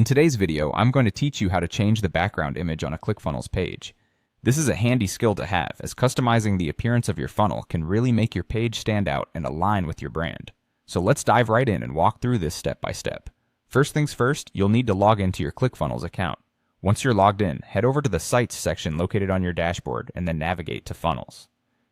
In today's video, I'm going to teach you how to change the background image on a ClickFunnels page. This is a handy skill to have, as customizing the appearance of your funnel can really make your page stand out and align with your brand. So let's dive right in and walk through this step by step. First things first, you'll need to log into your ClickFunnels account. Once you're logged in, head over to the Sites section located on your dashboard and then navigate to Funnels.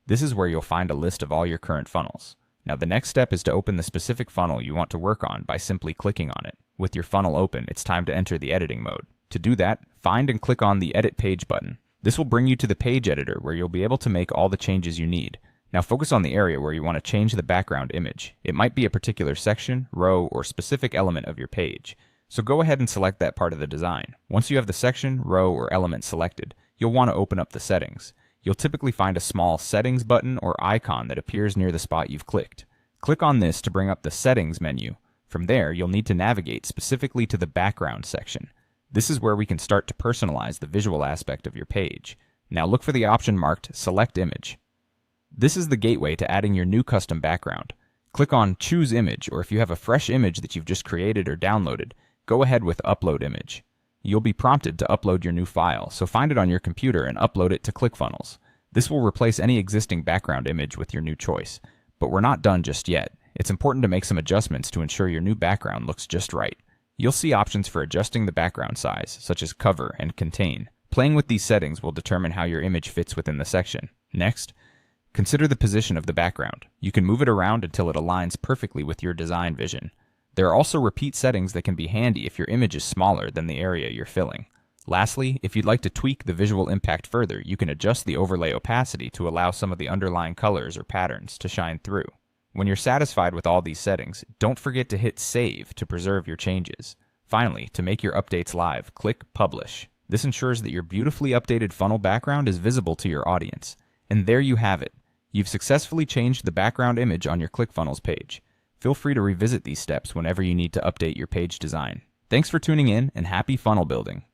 This is where you'll find a list of all your current funnels. Now the next step is to open the specific funnel you want to work on by simply clicking on it. With your funnel open, it's time to enter the editing mode. To do that, find and click on the Edit Page button. This will bring you to the page editor where you'll be able to make all the changes you need. Now focus on the area where you want to change the background image. It might be a particular section, row, or specific element of your page. So go ahead and select that part of the design. Once you have the section, row, or element selected, you'll want to open up the settings. You'll typically find a small Settings button or icon that appears near the spot you've clicked. Click on this to bring up the Settings menu. From there, you'll need to navigate specifically to the Background section. This is where we can start to personalize the visual aspect of your page. Now look for the option marked Select Image. This is the gateway to adding your new custom background. Click on Choose Image, or if you have a fresh image that you've just created or downloaded, go ahead with Upload Image. You'll be prompted to upload your new file, so find it on your computer and upload it to ClickFunnels. This will replace any existing background image with your new choice. But we're not done just yet. It's important to make some adjustments to ensure your new background looks just right. You'll see options for adjusting the background size, such as Cover and Contain. Playing with these settings will determine how your image fits within the section. Next, consider the position of the background. You can move it around until it aligns perfectly with your design vision. There are also repeat settings that can be handy if your image is smaller than the area you're filling. Lastly, if you'd like to tweak the visual impact further, you can adjust the overlay opacity to allow some of the underlying colors or patterns to shine through. When you're satisfied with all these settings, don't forget to hit Save to preserve your changes. Finally, to make your updates live, click Publish. This ensures that your beautifully updated funnel background is visible to your audience. And there you have it. You've successfully changed the background image on your ClickFunnels page. Feel free to revisit these steps whenever you need to update your page design. Thanks for tuning in, and happy funnel building!